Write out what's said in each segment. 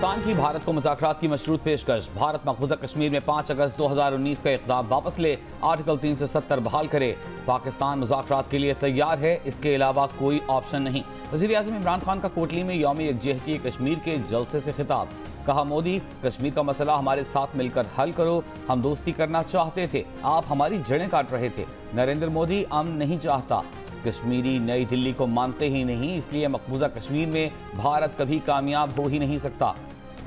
पाकिस्तान की भारत को मुज़ाकरात की मशरूत पेशकश। भारत मकबूजा कश्मीर में 5 अगस्त 2019 का इक़दाम वापस ले, आर्टिकल 370 बहाल करे। पाकिस्तान मुज़ाकरात के लिए तैयार है, इसके अलावा कोई ऑप्शन नहीं। वज़ीर-ए-आज़म इमरान खान का कोटली में यौम यकजहती कश्मीर के जलसे से खिताब। कहा, मोदी कश्मीर का मसला हमारे साथ मिलकर हल करो। हम दोस्ती करना चाहते थे, आप हमारी जड़ें काट रहे थे। नरेंद्र मोदी अमन नहीं चाहता, कश्मीरी नई दिल्ली को मानते ही नहीं, इसलिए मकबूजा कश्मीर में भारत कभी कामयाब हो ही नहीं सकता।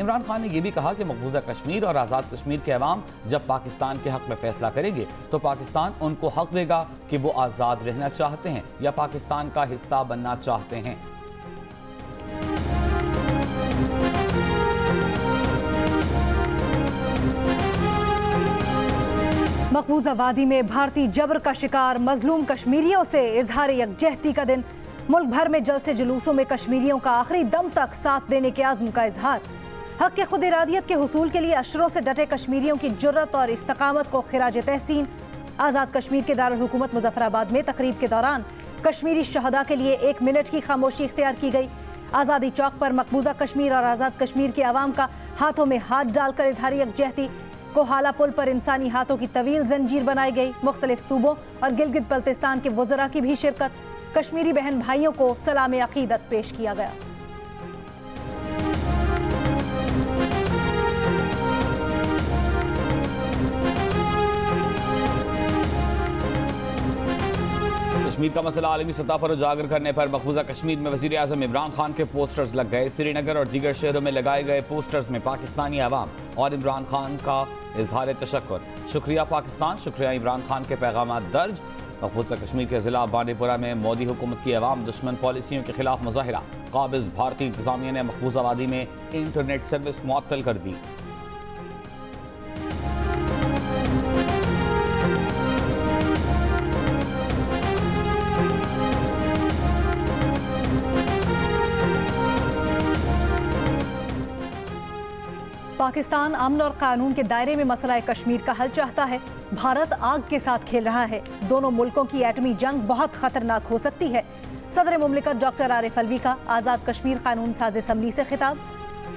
इमरान खान ने यह भी कहा कि मकबूजा कश्मीर और आज़ाद कश्मीर के अवाम जब पाकिस्तान के हक में फैसला करेंगे तो पाकिस्तान उनको हक देगा कि वो आज़ाद रहना चाहते हैं या पाकिस्तान का हिस्सा बनना चाहते हैं। मकबूजा वादी में भारतीय जबर का शिकार मजलूम कश्मीरियों से इजहार यकजहती का दिन। मुल्क भर में जलसे जुलूसों में कश्मीरियों का आखिरी दम तक साथ देने के आज़्म का इजहार। हक के खुद इरादियत के हुसूल के लिए अशरों से डटे कश्मीरियों की जुर्रत और इस्तकामत को खिराज तहसीन। आज़ाद कश्मीर के दारुल हुकूमत मुजफ्फराबाद में तकरीब के दौरान कश्मीरी शहदा के लिए 1 मिनट की खामोशी इख्तियार की गई। आज़ादी चौक पर मकबूजा कश्मीर और आज़ाद कश्मीर के अवाम का हाथों में हाथ डालकर इजहार यकजहती। कोहाला पुल पर इंसानी हाथों की तवील जंजीर बनाई गई। मुख्तलिफ सूबों और गिलगित बल्तिस्तान के वज़रा की भी शिरकत। कश्मीरी बहन भाइयों को सलाम अकीदत पेश किया गया। कश्मीर का मसला आलमी सतह पर उजागर करने पर मकबूजा कश्मीर में वज़ीर-ए-आज़म इमरान खान के पोस्टर्स लग गए। श्रीनगर और दीगर शहरों में लगाए गए पोस्टर्स में पाकिस्तानी अवाम और इमरान खान का इजहार तशक्कुर। शुक्रिया पाकिस्तान, शुक्रिया इमरान खान के पैगाम दर्ज। मकबूजा कश्मीर के जिला बांडीपुरा में मोदी हुकूमत की अवाम दुश्मन पॉलिसियों के खिलाफ मुजाहिरा। काबिज भारतीय इंतजामिया ने मकबूजा वादी में इंटरनेट सर्विस मुअत्तल कर दी। पाकिस्तान अमन और कानून के दायरे में मसला कश्मीर का हल चाहता है। भारत आग के साथ खेल रहा है। दोनों मुल्कों की एटमी जंग बहुत खतरनाक हो सकती है। सदर मुमलिकत डॉक्टर आरिफ अलवी का आज़ाद कश्मीर कानून साज असम्बली से खिताब।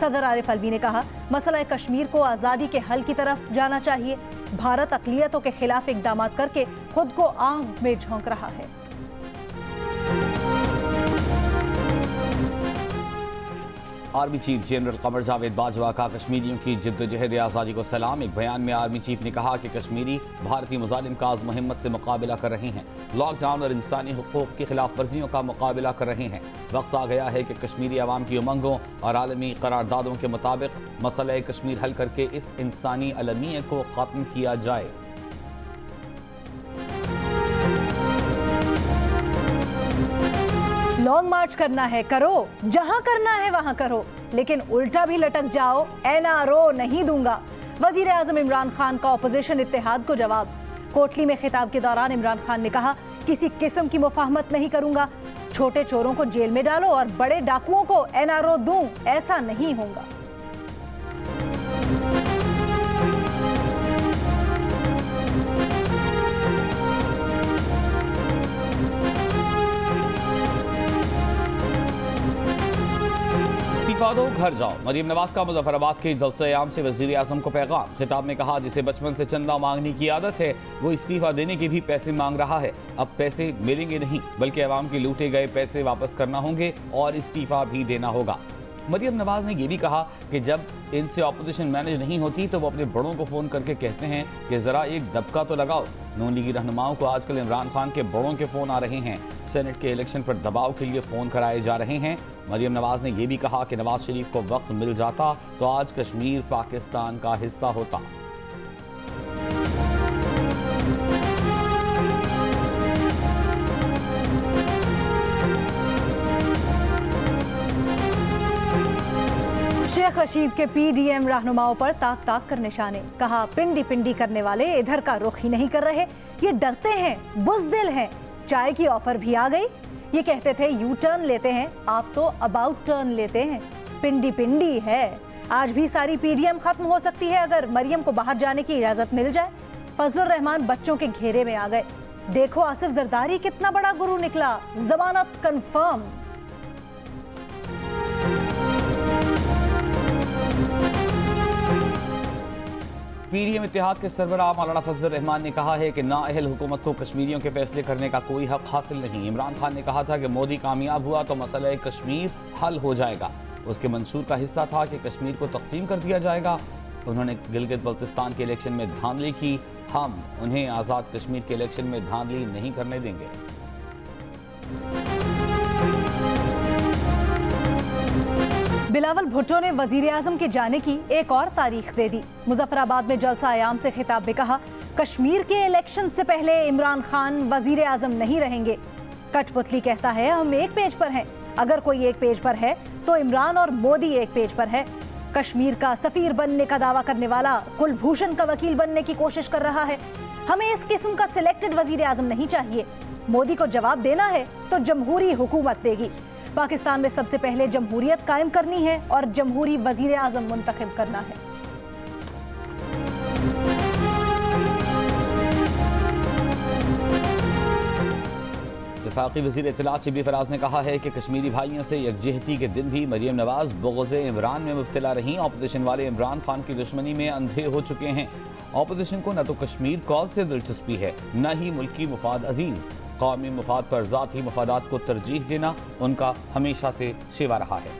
सदर आरिफ अलवी ने कहा, मसला कश्मीर को आज़ादी के हल की तरफ जाना चाहिए। भारत अक़लियतों के खिलाफ इक़दाम करके खुद को आग में झोंक रहा है। Army chief general Qamar Javed Bajwa का कश्मीरियों की जिद्दोजहद आज़ादी को सलाम। एक बयान में आर्मी चीफ ने कहा कि कश्मीरी भारतीय मुजालिम का आज़म हिम्मत से मुकाबला कर रहे हैं, लॉकडाउन और इंसानी हुकूक की खिलाफ वर्जियों का मुकाबला कर रहे हैं। वक्त आ गया है कि कश्मीरी अवाम की उमंगों और आलमी करारदादों के मुताबिक मसला कश्मीर हल करके इस इंसानी अलमियत को ख़त्म किया जाए। लॉन्ग मार्च करना है करो, जहां करना है वहां करो, लेकिन उल्टा भी लटक जाओ एनआरओ नहीं दूंगा। वजीर आजम इमरान खान का अपोजिशन इत्तेहाद को जवाब। कोटली में खिताब के दौरान इमरान खान ने कहा, किसी किस्म की मुफाहमत नहीं करूंगा। छोटे चोरों को जेल में डालो और बड़े डाकुओं को एनआरओ दूं, ऐसा नहीं होगा। इस्तीफा दो, घर जाओ। मरीम नवाज का मुजफ्फराबाद के जलसे-ए-आम से वज़ीर आज़म को पैगाम। खिताब में कहा, जिसे बचपन से चंदा मांगने की आदत है वो इस्तीफा देने के भी पैसे मांग रहा है। अब पैसे मिलेंगे नहीं बल्कि अवाम के लूटे गए पैसे वापस करना होंगे और इस्तीफा भी देना होगा। मरीम नवाज ने यह भी कहा कि जब इनसे अपोजिशन मैनेज नहीं होती तो वो अपने बड़ों को फ़ोन करके कहते हैं कि ज़रा एक दबका तो लगाओ। नून लीगी रहनुमाओं को आजकल इमरान खान के बड़ों के फ़ोन आ रहे हैं। सेनेट के इलेक्शन पर दबाव के लिए फ़ोन कराए जा रहे हैं। मरीम नवाज ने यह भी कहा कि नवाज शरीफ को वक्त मिल जाता तो आज कश्मीर पाकिस्तान का हिस्सा होता। शेख रशीद के पीडीएम रहनुमाओं पर ताक ताक कर निशाने। कहा, पिंडी पिंडी करने वाले इधर का रुख ही नहीं कर रहे, ये डरते हैं, बुज़दिल हैं। चाय की ऑफर भी आ गई। ये कहते थे यू टर्न लेते हैं, आप तो अबाउट टर्न लेते हैं। पिंडी पिंडी है। आज भी सारी पीडीएम खत्म हो सकती है अगर मरियम को बाहर जाने की इजाजत मिल जाए। फजलुर रहमान बच्चों के घेरे में आ गए। देखो आसिफ जरदारी कितना बड़ा गुरु निकला, जमानत कंफर्म। पीडीएम इत्तेहाद के सरबराह मौलाना फजल रहमान ने कहा है कि नाअहल हुकूमत को कश्मीरियों के फैसले करने का कोई हक हासिल नहीं। इमरान खान ने कहा था कि मोदी कामयाब हुआ तो मसला कश्मीर हल हो जाएगा। उसके मंशूर का हिस्सा था कि कश्मीर को तकसीम कर दिया जाएगा। उन्होंने गिलगित बल्तिस्तान के इलेक्शन में धांधली की। हम उन्हें आज़ाद कश्मीर के इलेक्शन में धांधली नहीं करने देंगे। बिलावल भुट्टो ने वजीर आजम के जाने की एक और तारीख दे दी। मुजफ्फराबाद में जलसा आयाम से खिताब में कहा, कश्मीर के इलेक्शन से पहले इमरान खान वजीर आजम नहीं रहेंगे। कठपुतली कहता है हम एक पेज पर हैं। अगर कोई एक पेज पर है तो इमरान और मोदी एक पेज पर है। कश्मीर का सफीर बनने का दावा करने वाला कुलभूषण का वकील बनने की कोशिश कर रहा है। हमें इस किस्म का सिलेक्टेड वजीर आजम नहीं चाहिए। मोदी को जवाब देना है तो जमहूरी हुकूमत देगी। पाकिस्तान में सबसे पहले जमहूरियत कायम करनी है और जमहूरी वजीर आजम मुंतखब करना है। वफाकी वज़ीर इत्तलात शिबली फराज ने कहा है कि कश्मीरी भाइयों से यकजहती के दिन भी मरियम नवाज बुग़्ज़े इमरान में मुब्तला रहीं। ऑपोजिशन वाले इमरान खान की दुश्मनी में अंधे हो चुके हैं। ऑपोजिशन को न तो कश्मीर कॉज से दिलचस्पी है, न ही मुल्की मुफाद अजीज। कौमी मुफाद पर ज़ाती मुफादात को तरजीह देना उनका हमेशा से शेवा रहा है।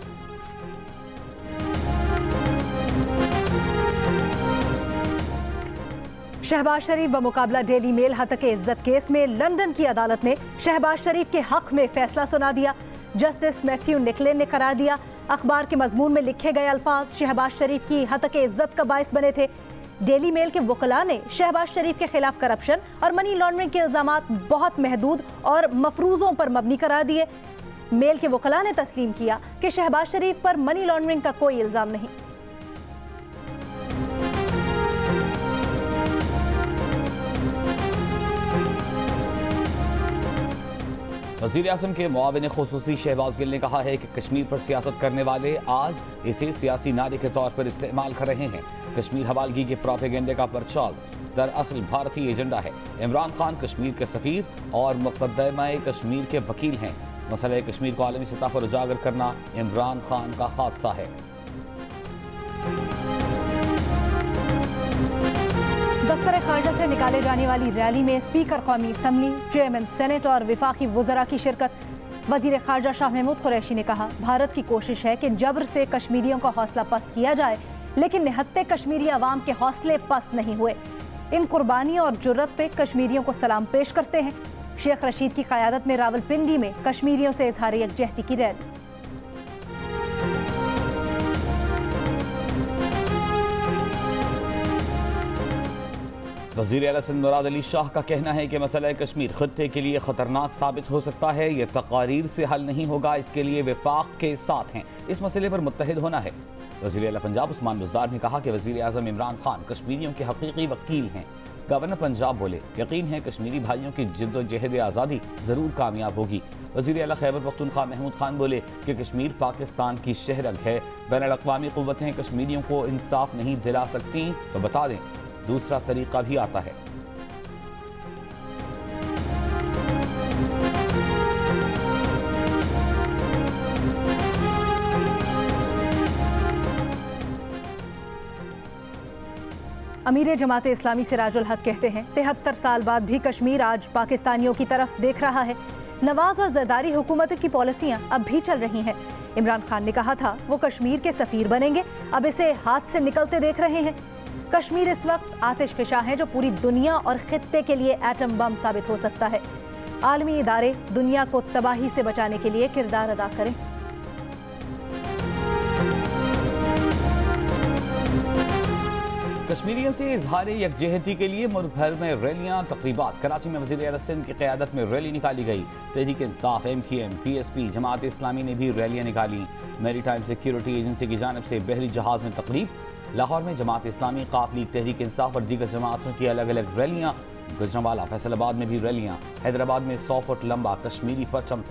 शहबाज शरीफ बमुकाबला डेली मेल हतक इज्जत केस में लंदन की अदालत ने शहबाज शरीफ के हक में फैसला सुना दिया। जस्टिस मैथ्यू निकलेन ने करार दिया, अखबार के मजमून में लिखे गए अल्फाज शहबाज शरीफ की हतक इज्जत का बायस बने थे। डेली मेल के वकला ने शहबाज शरीफ के खिलाफ करप्शन और मनी लॉन्ड्रिंग के इल्जामात बहुत महदूद और मफरूजों पर मबनी करार दिए। मेल के वकला ने तस्लीम किया कि शहबाज शरीफ पर मनी लॉन्ड्रिंग का कोई इल्जाम नहीं। वज़ीर आज़म के मुआविन खुसूसी शहबाज गिल ने कहा है कि कश्मीर पर सियासत करने वाले आज इसे सियासी नारे के तौर पर इस्तेमाल कर रहे हैं। कश्मीर हवालगी के प्रोपेगेंडे का प्रचार दरअसल भारतीय एजेंडा है। इमरान खान कश्मीर के सफ़ीर और मुक़द्दमे कश्मीर के वकील हैं। मसला कश्मीर को आलमी सतह पर उजागर करना इमरान खान का खासा है। दफ्तर खारजा से निकाले जाने वाली रैली में स्पीकर कौमी असम्बली, चेयरमैन सेनेट और विफाकी वज़रा की शिरकत। वज़ीर खारजा शाह महमूद कुरैशी ने कहा, भारत की कोशिश है कि जबर से कश्मीरियों का हौसला पस्त किया जाए, लेकिन निहत्ते कश्मीरी अवाम के हौसले पस्त नहीं हुए। इन कुर्बानियों और जुर्रत पे कश्मीरियों को सलाम पेश करते हैं। शेख रशीद की क़यादत में रावलपिंडी में कश्मीरियों से इजहार यकजहती की रैली। वज़ीर आला सिंध मुराद अली शाह का कहना है कि मसला कश्मीर खत्ते के लिए ख़तरनाक साबित हो सकता है। यह तकारीर से हल नहीं होगा, इसके लिए वफाक के साथ हैं। इस मसले पर मुत्तहिद होना है। वज़ीर आला पंजाब उस्मान बुज़दार ने कहा कि वज़ीर आज़म इमरान खान कश्मीरियों के हकीकी वकील हैं। गवर्नर पंजाब बोले, यकीन है कश्मीरी भाइयों की जिद्दोजहद आज़ादी ज़रूर कामयाब होगी। वज़ीर आला खैबर पख्तूनख्वा महमूद खान बोले कि कश्मीर पाकिस्तान की शहरग है। बैनुल-अक़वामी क़ुव्वतें कश्मीरियों को इंसाफ नहीं दिला सकती तो बता दें, दूसरा तरीका भी आता है। अमीर जमात इस्लामी सिराजुल हक कहते हैं, 73 साल बाद भी कश्मीर आज पाकिस्तानियों की तरफ देख रहा है। नवाज और जरदारी हुकूमत की पॉलिसियां अब भी चल रही हैं। इमरान खान ने कहा था वो कश्मीर के सफीर बनेंगे, अब इसे हाथ से निकलते देख रहे हैं। कश्मीर इस वक्त आतिश फिशा है जो पूरी दुनिया और खित्ते के लिए एटम बम साबित हो सकता है। आलमी इदारे दुनिया को तबाही से बचाने के लिए किरदार अदा करें। कश्मीरियों से इजहार यकजहती के लिए मुल्क भर में रैलियां तकरीबात। कराची में वज़ीर आला सिंध की क़यादत में रैली निकाली गई। तहरीक इंसाफ, MQM, PSP, जमात इस्लामी ने भी रैलियां निकाली। मैरी टाइम सिक्योरिटी एजेंसी की जानिब से बहरी जहाज़ में तकरीब। लाहौर में जमात इस्लामी, काफली, तहरीक इंसाफ और दीगर जमातों की अलग अलग रैलियाँ। गुजरांवाला, फैसलाबाद में भी रैलियाँ। हैदराबाद में 100 फुट लंबा कश्मीरी परचम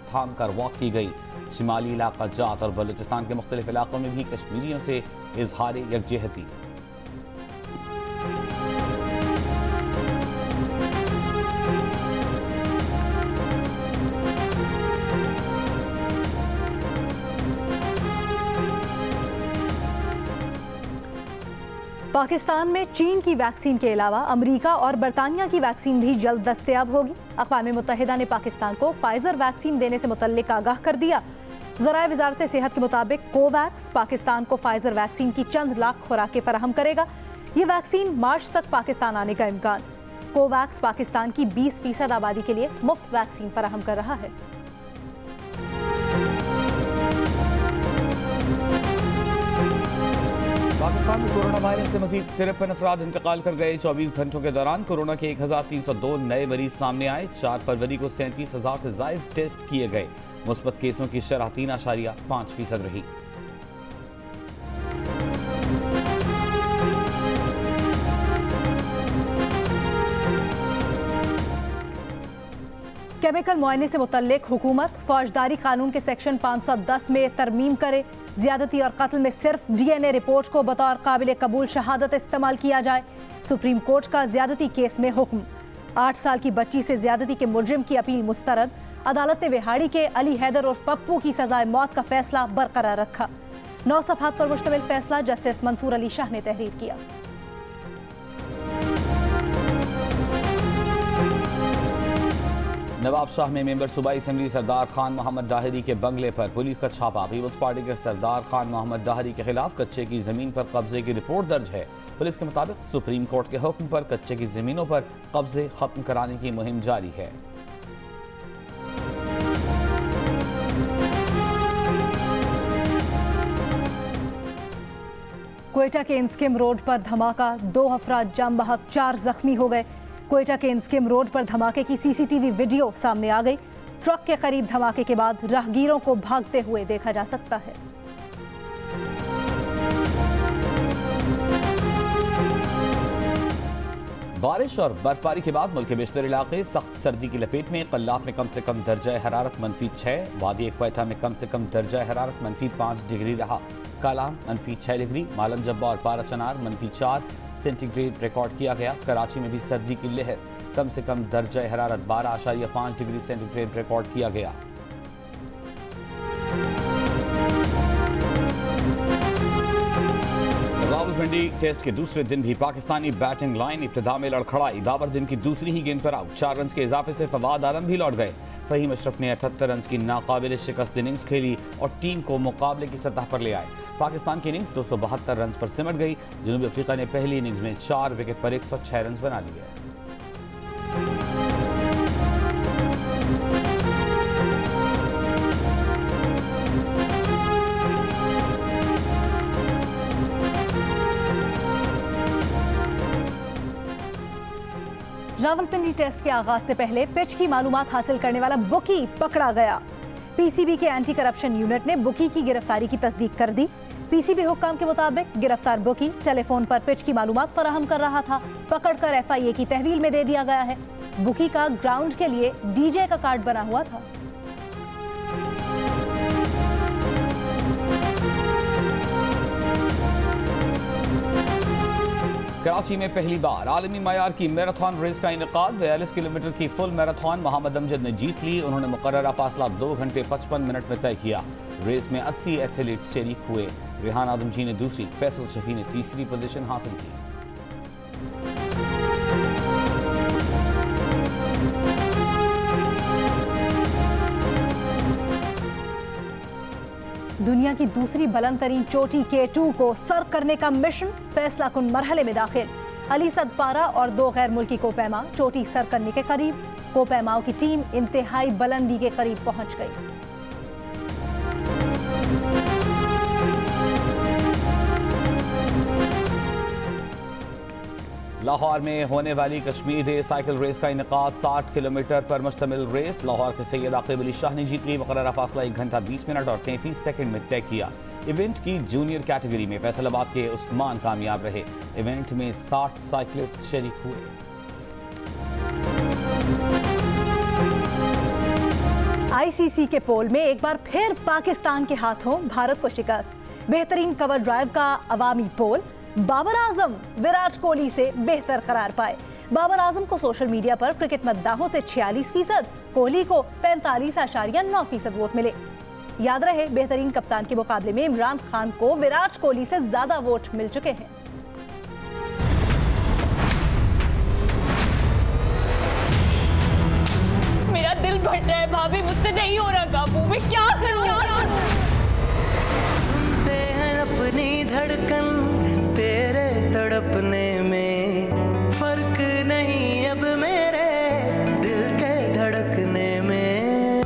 थाम कर वॉक की गई। शिमाली इलाका जात और बलूचिस्तान के मुख्तलिफ इलाकों में भी कश्मीरियों से इजहार यकजहती। पाकिस्तान में चीन की वैक्सीन के अलावा अमेरिका और बरतानिया की वैक्सीन भी जल्द दस्तयाब होगी। अक़वाम मुत्तहिदा ने पाकिस्तान को फाइजर वैक्सीन देने से मुतल्लिक आगाह कर दिया। ज़राए वज़ारत सेहत के मुताबिक कोवैक्स पाकिस्तान को फाइजर वैक्सीन की चंद लाख खुराकें फराहम करेगा। ये वैक्सीन मार्च तक पाकिस्तान आने का इम्कान। कोवैक्स पाकिस्तान की 20% आबादी के लिए मुफ्त वैक्सीन फराहम कर रहा है। पाकिस्तान में कोरोना वायरस से मजीद 53 अफराद इंतकाल कर गए। 24 घंटों के दौरान कोरोना के 1302 नए मरीज सामने आए। 4 फरवरी को 37,000 से ज्यादा टेस्ट किए गए। मुस्बत केसों की शरह 3.5% रही। केमिकल मुआयने से मुतल्लिक हुकूमत फौजदारी कानून के सेक्शन 510 में तरमीम करे। ज्यादती और कत्ल में सिर्फ DNA रिपोर्ट को बतौर काबिल कबूल शहादत इस्तेमाल किया जाए। सुप्रीम कोर्ट का ज्यादती केस में हुक्म। 8 साल की बच्ची से ज्यादती के मुजरिम की अपील मुस्तरद। अदालत ने विहाड़ी के अली हैदर और पप्पू की सजाए मौत का फैसला बरकरार रखा। 9 सफ़हात पर मुश्तमिल फैसला जस्टिस मंसूर अली शाह ने तहरीर किया। नवाब शाह में मेंबर सूबाई असेंबली सरदार खान मोहम्मद दाहरी के बंगले पर पुलिस का छापा। पीपल्स पार्टी के सरदार खान मोहम्मद दाहरी के खिलाफ कच्चे की जमीन पर कब्जे की रिपोर्ट दर्ज है। पुलिस के मुताबिक सुप्रीम कोर्ट के हुक्म पर कच्चे की जमीनों पर कब्जे खत्म कराने की मुहिम जारी है। क्वेटा के इंस्किम रोड पर धमाका, 2 अफराद जाम बहक 4 जख्मी हो गए। क्वेटा के इंस्किम रोड पर धमाके की CCTV वीडियो सामने आ गई। ट्रक के करीब धमाके के बाद राहगीरों को भागते हुए देखा जा सकता है। बारिश और बर्फबारी के बाद मुल्क के बेशतर इलाके सख्त सर्दी की लपेट में। कल्लाफ में कम से कम दर्जा हरारत -6, वादी क्वेटा में कम से कम दर्जा हरारत -5 डिग्री रहा। कालाम -6 डिग्री, मालम जब्बा और पारा चनार -4 सेंटीग्रेड रिकॉर्ड किया गया। कराची में भी सर्दी की लहर, कम से कम दर्जा हरारत 12.5 डिग्री सेंटीग्रेड रिकॉर्ड किया गया। रावलपिंडी टेस्ट के दूसरे दिन भी पाकिस्तानी बैटिंग लाइन इब्तिदा में लड़खड़ाई। बाबर दिन की दूसरी ही गेंद पर आउट। 4 रन के इजाफे से फवाद आलम भी लौट गए। फहीम अशरफ ने 78 रन की नाकाबिल शिकस्त इनिंग्स खेली और टीम को मुकाबले की सतह पर ले आए। पाकिस्तान की इनिंग्स 272 रन पर सिमट गई। जनूबी अफ्रीका ने पहली इनिंग्स में 4 विकेट पर 106 रन बना लिए। रावलपिंडी टेस्ट के आगाज से पहले पिच की मालूमात हासिल करने वाला बुकी पकड़ा गया। PCB के एंटी करप्शन यूनिट ने बुकी की गिरफ्तारी की तस्दीक कर दी। PCB हुक्काम के मुताबिक गिरफ्तार बुकी टेलीफोन पर पिच की मालूमात फराहम कर रहा था। पकड़कर FIA की तहवील में दे दिया गया है। बुकी का ग्राउंड के लिए DJ का कार्ड बना हुआ था। कराची में पहली बार आलमी मायार की मैराथन रेस का इनेकाद। 42 किलोमीटर की फुल मैराथन मोहम्मद अमजद ने जीत ली। उन्होंने मुकर्ररा फासला 2 घंटे 55 मिनट में तय किया। रेस में 80 एथलीट शरीक हुए। रेहान आदमजी ने दूसरी, फैसल शफी ने तीसरी पोजीशन हासिल की। दुनिया की दूसरी बुलंद तरीन चोटी K2 को सर करने का मिशन फैसला कुन मरहले में दाखिल। अली सदपारा और 2 गैर मुल्की कोपैमा चोटी सर करने के करीब। कोपैमाओं की टीम इंतहाई बुलंदी के करीब पहुंच गई। लाहौर में होने वाली कश्मीर डे साइकिल रेस का इनेकाद 60 किलोमीटर पर मुश्तमिल रेस। लाहौर के सैयद आकिब अली शाह ने जीत ली। मुकर्ररा फासला 1 घंटा 20 मिनट और 33 सेकंड में तय किया। इवेंट की जूनियर कैटेगरी में फैसलाबाद के उस्मान कामयाब रहे। इवेंट में 60 साइकिलिस्ट शरीक हुए। ICC के पोल में एक बार फिर पाकिस्तान के हाथों भारत को शिकस्त। बेहतरीन कवर ड्राइव का अवामी पोल बाबर आजम विराट कोहली से बेहतर करार पाए। बाबर आजम को सोशल मीडिया पर क्रिकेट मद्दाहों से 46%, कोहली को 45.9% वोट मिले। याद रहे, बेहतरीन कप्तान के मुकाबले में इमरान खान को विराट कोहली से ज्यादा वोट मिल चुके हैं। हट रहा है भाभी, मुझसे नहीं हो रहा काबू, मैं क्या करूं? सुनते हैं अपनी धड़कन तेरे तड़पने में, फर्क नहीं अब मेरे दिल के धड़कने में।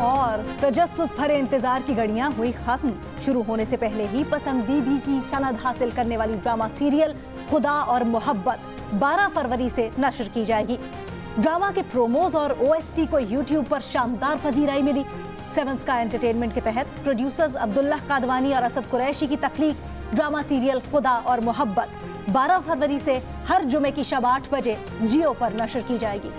और तजस्सुस भरे इंतजार की घड़ियां हुई खत्म। शुरू होने से पहले ही पसंदीदा की सनद हासिल करने वाली ड्रामा सीरियल खुदा और मोहब्बत 12 फरवरी से नशर की जाएगी। ड्रामा के प्रोमोज और OST को YouTube पर शानदार पजीराई मिली। 7 स्काई एंटरटेनमेंट के तहत प्रोड्यूसर्स अब्दुल्ला कादवानी और असद कुरैशी की तख्लीक ड्रामा सीरियल खुदा और मोहब्बत 12 फरवरी से हर जुमे की शब 8 बजे जियो पर नशर की जाएगी।